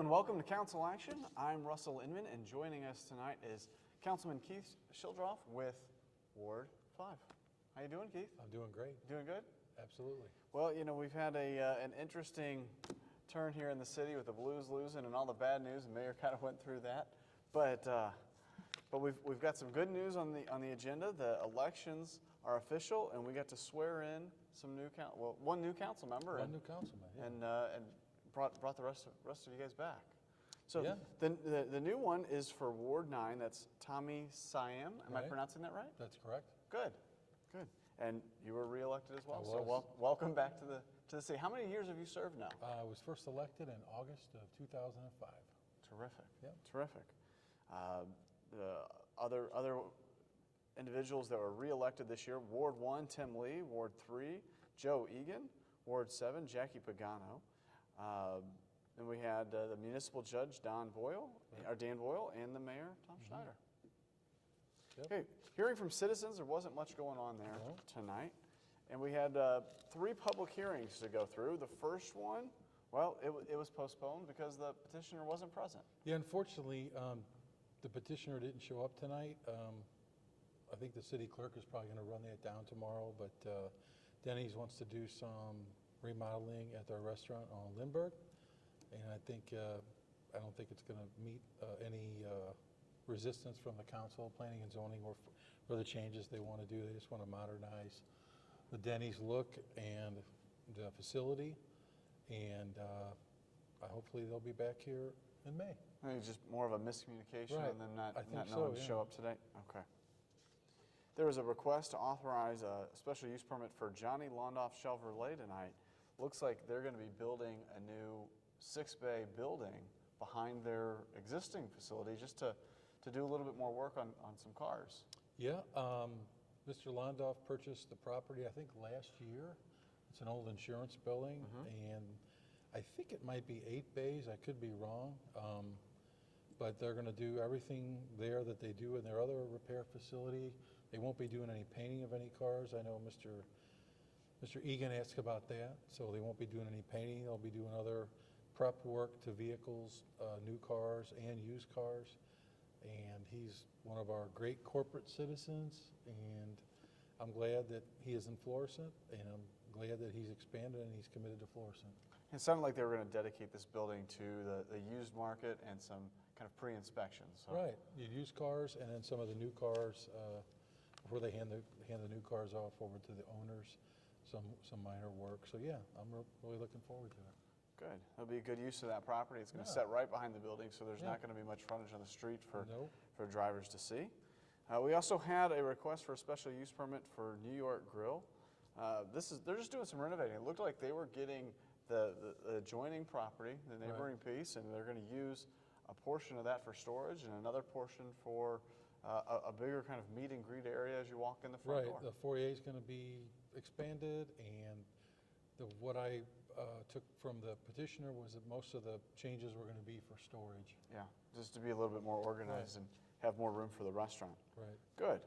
and welcome to Council Action. I'm Russell Inman, and joining us tonight is Councilman Keith Schildroth with Ward 5. How you doing, Keith? I'm doing great. Doing good? Absolutely. Well, we've had an interesting turn here in the city with the Blues losing and all the bad news, and Mayor kind of went through that. But we've got some good news on the agenda. The elections are official, and we got to swear in one new council member. One new councilman, yeah. And brought the rest of you guys back. So yeah. the new one is for Ward 9. That's Tommy Siam. Am I pronouncing that right? That's correct. Good. And you were reelected as well. I was. So welcome back to the city. How many years have you served now? I was first elected in August of 2005. Terrific. Yeah. Terrific. The other individuals that were reelected this year: Ward 1, Tim Lee; Ward 3, Joe Egan; Ward 7, Jackie Pagano. Then we had the municipal judge, Dan Boyle, and the mayor, Tom Schneider. Yep. Okay, hearing from citizens, there wasn't much going on there tonight. And we had 3 public hearings to go through. The first one, well, it was postponed because the petitioner wasn't present. Yeah, unfortunately, the petitioner didn't show up tonight. I think the city clerk is probably going to run that down tomorrow, but Denny's wants to do some remodeling at their restaurant on Lindbergh, and I don't think it's going to meet any resistance from the council, planning and zoning, or for the changes they want to do. They just want to modernize the Denny's look and the facility, and hopefully they'll be back here in May. I think it's just more of a miscommunication and them not knowing to show up today. Okay. There was a request to authorize a special use permit for Johnny Londoff Chevrolet tonight. Looks like they're going to be building a new 6-bay building behind their existing facility just to do a little bit more work on some cars. Yeah, Mr. Londoff purchased the property, I think, last year. It's an old insurance building, and I think it might be 8 bays. I could be wrong, but they're going to do everything there that they do in their other repair facility. They won't be doing any painting of any cars. I know Mr. Egan asked about that, so they won't be doing any painting. They'll be doing other prep work to vehicles, new cars and used cars. And he's one of our great corporate citizens, and I'm glad that he is in Florissant, and I'm glad that he's expanded and he's committed to Florissant. It sounded like they were going to dedicate this building to the used market and some kind of pre-inspections. So. Right, used cars and then some of the new cars before they hand the new cars off over to the owners. Some minor work. So yeah, I'm really looking forward to it. Good. That'll be a good use of that property. It's going to set right behind the building, so there's not going to be much frontage on the street for drivers to see. We also had a request for a special use permit for New York Grill. They're just doing some renovating. It looked like they were getting the adjoining property, the neighboring piece, and they're going to use a portion of that for storage and another portion for a bigger kind of meet and greet area as you walk in the front door. Right. The foyer is going to be expanded, and what I took from the petitioner was that most of the changes were going to be for storage. Yeah, just to be a little bit more organized and have more room for the restaurant. Right. Good.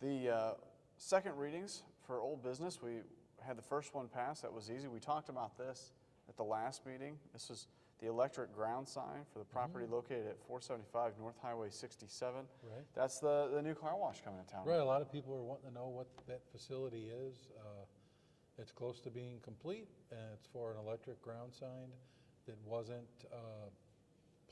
The second readings for old business, we had the first one pass. That was easy. We talked about this at the last meeting. This was the electric ground sign for the property located at 475 North Highway 67. Right. That's the new car wash coming to town. Right. A lot of people are wanting to know what that facility is. It's close to being complete, and it's for an electric ground sign that wasn't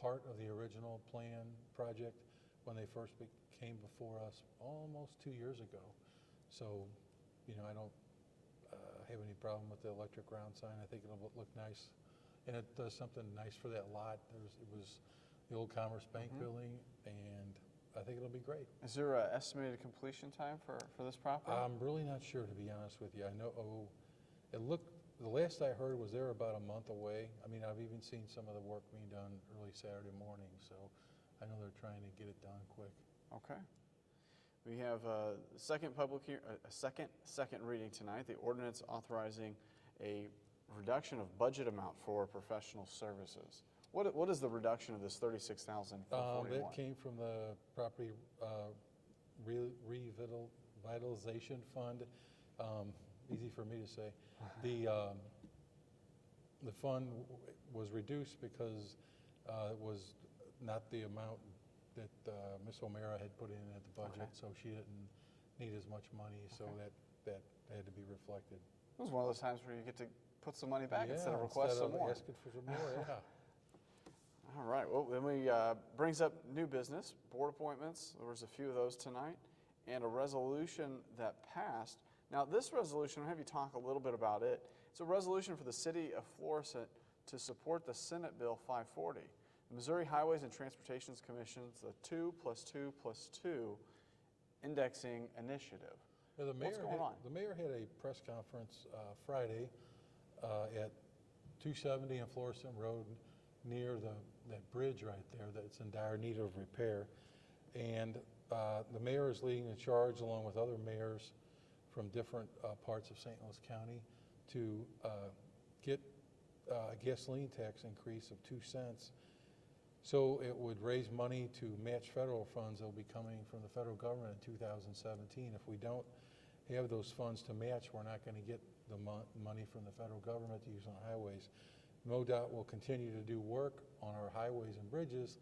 part of the original plan project when they first came before us almost 2 years ago. So, I don't have any problem with the electric ground sign. I think it'll look nice, and it does something nice for that lot. It was the old Commerce Bank building, and I think it'll be great. Is there an estimated completion time for this property? I'm really not sure, to be honest with you. I know the last I heard was they're about a month away. I mean, I've even seen some of the work being done early Saturday morning, so I know they're trying to get it done quick. Okay. We have a second reading tonight, the ordinance authorizing a reduction of budget amount for professional services. What is the reduction of this $36,441? That came from the property revitalization fund. Easy for me to say. The fund was reduced because It was not the amount that Ms. O'Mara had put in at the budget, Okay. so she didn't need as much money, so that had to be reflected. It was one of those times where you get to put some money back instead of Yeah, request some more. asking for some more, yeah. All right, well, then we brings up new business, board appointments. There was a few of those tonight, and a resolution that passed. Now, this resolution, I'll have you talk a little bit about it. It's a resolution for the city of Florissant to support the Senate Bill 540, the Missouri Highways and Transportations Commission's the 2+2+2 indexing initiative. Yeah, What's going on? The mayor had a press conference Friday at 270 and Florissant Road near that bridge right there that's in dire need of repair. And the mayor is leading the charge along with other mayors from different parts of St. Louis County to get a gasoline tax increase of 2 cents. So it would raise money to match federal funds that will be coming from the federal government in 2017. If we don't have those funds to match, we're not going to get the money from the federal government to use on highways. MoDOT will continue to do work on our highways and bridges.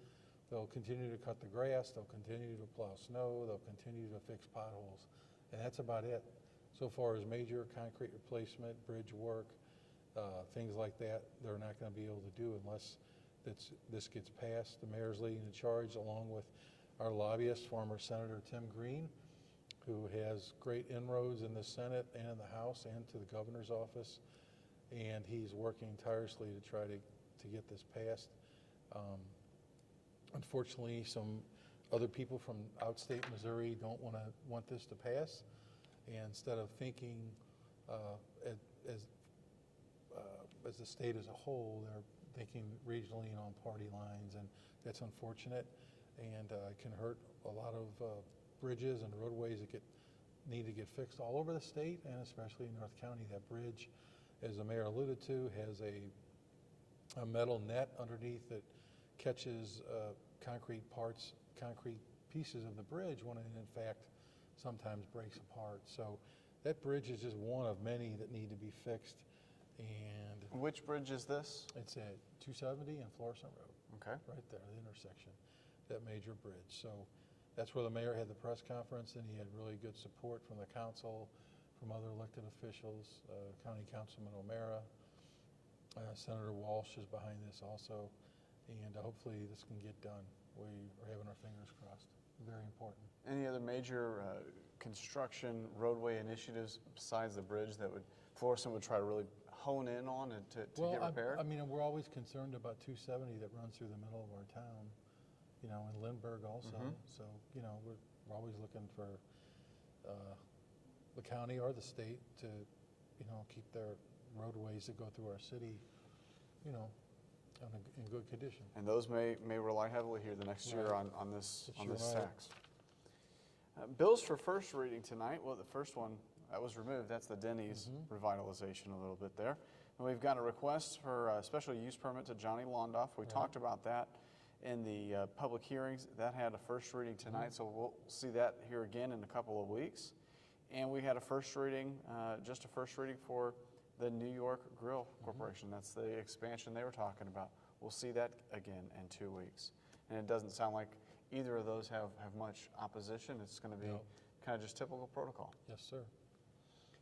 They'll continue to cut the grass, they'll continue to plow snow, they'll continue to fix potholes, and that's about it. So far as major concrete replacement, bridge work, things like that, they're not going to be able to do unless this gets passed. The mayor's leading the charge along with our lobbyist, former Senator Tim Green, who has great inroads in the Senate and in the House and to the governor's office, and he's working tirelessly to try to get this passed. Unfortunately, some other people from outstate Missouri don't want this to pass, and instead of thinking as the state as a whole, they're thinking regionally and on party lines, and that's unfortunate, and it can hurt a lot of bridges and roadways that need to get fixed all over the state, and especially in North County. That bridge, as the mayor alluded to, has a metal net underneath that catches concrete pieces of the bridge when it in fact sometimes breaks apart. So that bridge is just one of many that need to be fixed. And which bridge is this? It's at 270 and Florissant Road. Okay. Right there, the intersection, that major bridge. So that's where the mayor had the press conference, and he had really good support from the council, from other elected officials, County Councilman O'Mara. Senator Walsh is behind this also, and hopefully this can get done. We are having our fingers crossed. Very important. Any other major construction roadway initiatives besides the bridge that Florissant would try to really hone in on and to get repaired? I mean, we're always concerned about 270 that runs through the middle of our town, and Lindbergh also. So, we're always looking for the county or the state to, keep their roadways that go through our city, in good condition. And those may rely heavily here the next year on this tax. Bills for first reading tonight. Well, the first one that was removed, that's the Denny's revitalization a little bit there. And we've got a request for a special use permit to Johnny Londoff. We talked about that in the public hearings. That had a first reading tonight, so we'll see that here again in a couple of weeks. And we had a first reading, just a first reading for the New York Grill Corporation. That's the expansion they were talking about. We'll see that again in 2 weeks. And it doesn't sound like either of those have much opposition. It's going to be kind of just typical protocol. Yes, sir.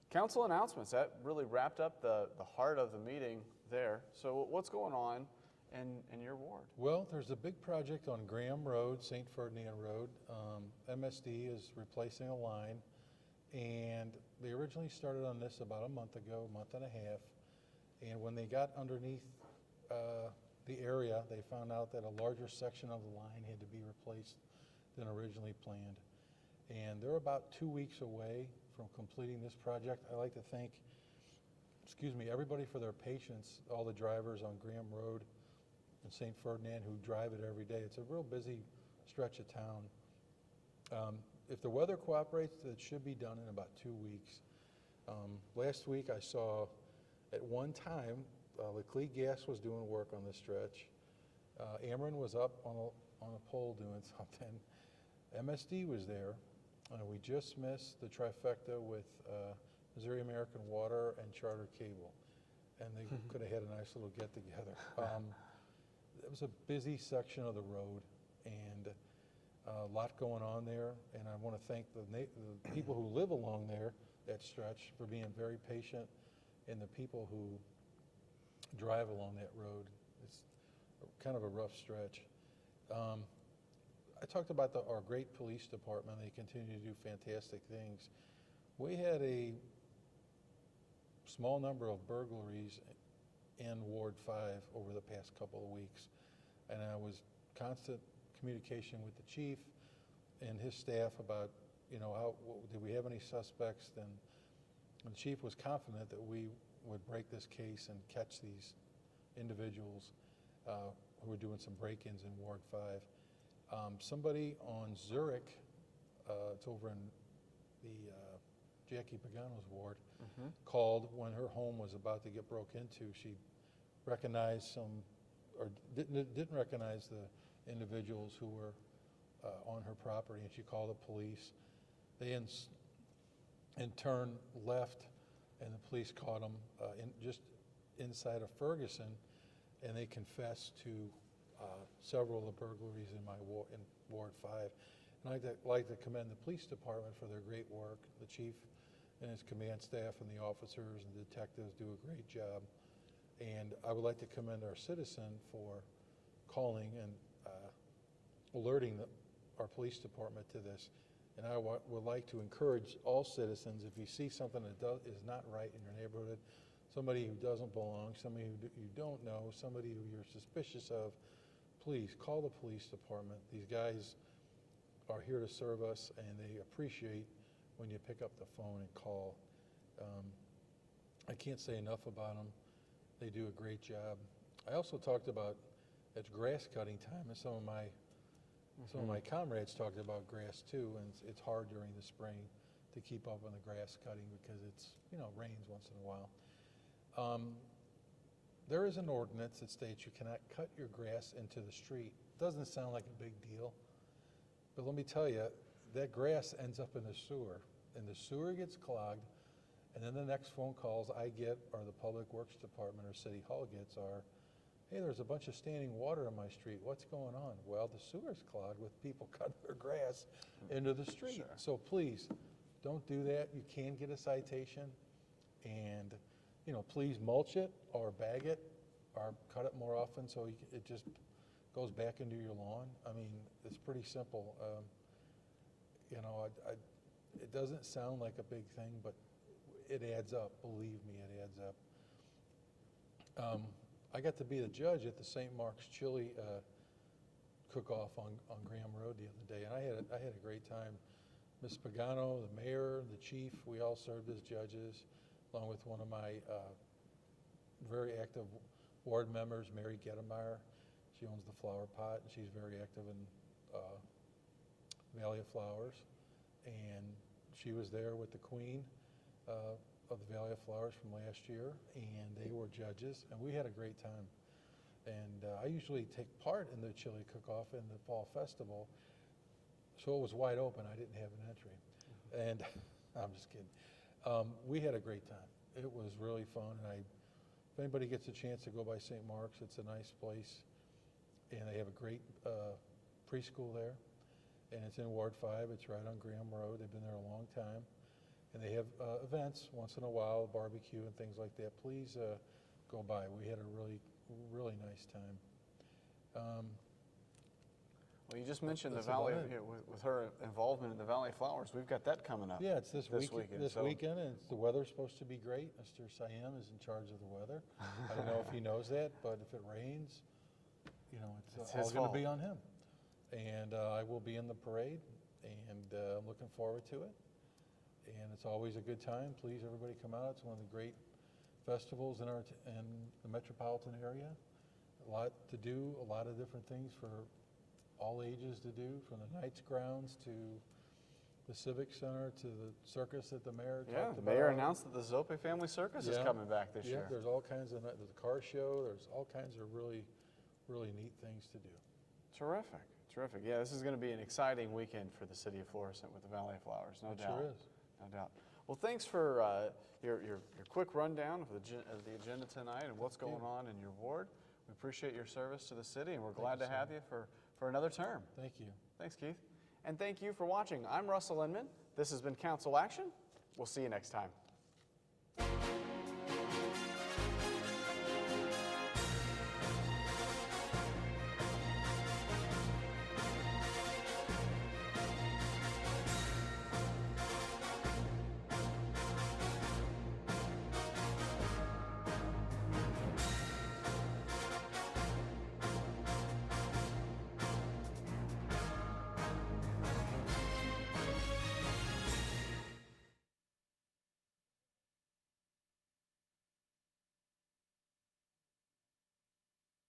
Council announcements. That really wrapped up the heart of the meeting there. So what's going on in your ward? Well, there's a big project on Graham Road, St. Ferdinand Road. MSD is replacing a line, and they originally started on this about a month ago, month and a half. And when they got underneath the area, they found out that a larger section of the line had to be replaced than originally planned. And they're about 2 weeks away from completing this project. I like to thank, everybody for their patience, all the drivers on Graham Road and St. Ferdinand who drive it every day. It's a real busy stretch of town. If the weather cooperates, it should be done in about 2 weeks. Last week I saw at one time, Leclerc Gas was doing work on this stretch. Ameren was up on a pole doing something. MSD was there. We just missed the trifecta with Missouri American Water and Charter Cable, and they could have had a nice little get-together. it was a busy section of the road, and a lot going on there. And I want to thank the people who live along there, that stretch, for being very patient, and the people who drive along that road. It's kind of a rough stretch. I talked about our great police department. They continue to do fantastic things. We had a small number of burglaries in Ward 5 over the past couple of weeks, and I was constant communication with the chief and his staff about, did we have any suspects? And the chief was confident that we would break this case and catch these individuals who were doing some break-ins in Ward 5. Somebody on Zurich, it's over in the Jackie Pagano's ward, called when her home was about to get broke into. She recognized didn't recognize the individuals who were on her property, and she called the police. They in turn left, and the police caught them just inside of Ferguson, and they confessed to several of the burglaries in Ward 5. And I'd like to commend the police department for their great work. The chief and his command staff and the officers and detectives do a great job. And I would like to commend our citizen for calling and alerting our police department to this. And I would like to encourage all citizens, if you see something that is not right in your neighborhood, somebody who doesn't belong, somebody who you don't know, somebody who you're suspicious of, please call the police department. These guys are here to serve us, and they appreciate when you pick up the phone and call. I can't say enough about them. They do a great job. I also talked about it's grass cutting time, and some of my comrades talked about grass too, and it's hard during the spring to keep up on the grass cutting because it's rains once in a while. There is an ordinance that states you cannot cut your grass into the street. Doesn't sound like a big deal, but let me tell you, that grass ends up in the sewer, and the sewer gets clogged, and then the next phone calls I get, or the Public Works Department or City Hall gets, are, hey, there's a bunch of standing water on my street. What's going on? Well, the sewer's clogged with people cutting their grass into the street. Sure. So please, don't do that. You can get a citation, and please mulch it or bag it or cut it more often so it just goes back into your lawn. I mean, it's pretty simple. It doesn't sound like a big thing, but it adds up. Believe me, it adds up. I got to be the judge at the St. Mark's Chili cook-off on Graham Road the other day, and I had a great time. Ms. Pagano, the mayor, the chief, we all served as judges, along with one of my very active ward members, Mary Gettemeyer. She owns the Flower Pot, and she's very active in Valley of Flowers. And she was there with the Queen of the Valley of Flowers from last year, and they were judges, and we had a great time. And I usually take part in the chili cook-off in the fall festival, so it was wide open. I didn't have an entry. And I'm just kidding. We had a great time. It was really fun, and if anybody gets a chance to go by St. Mark's, it's a nice place, and they have a great preschool there, and it's in Ward 5. It's right on Graham Road. They've been there a long time, and they have events once in a while, barbecue and things like that. Please go by. We had a really, really nice time. Well, you just mentioned the Valley, with her involvement in the Valley Flowers. We've got that coming up. Yeah, it's this weekend. This so. weekend, and the weather's supposed to be great. Mr. Siam is in charge of the weather. I don't know if he knows that, but if it rains, it's all going to be on him. And I will be in the parade, and I'm looking forward to it. And it's always a good time. Please, everybody come out. It's one of the great festivals in the metropolitan area. A lot to do, a lot of different things for all ages to do, from the Knights grounds to the Civic Center to the circus that the mayor talked about. Yeah, the mayor announced that the Zope Family Circus is coming back this year. There's all kinds of, there's a car show, there's all kinds of really, really neat things to do. Terrific, terrific. Yeah, this is going to be an exciting weekend for the city of Florissant with the Valley of Flowers, no doubt. Sure is. No doubt. Well, thanks for your quick rundown of the agenda tonight and what's going on in your ward. We appreciate your service to the city, and we're glad you, to have you for another term. Thank you. Thanks, Keith. And thank you for watching. I'm Russell Inman. This has been Council Action. We'll see you next time.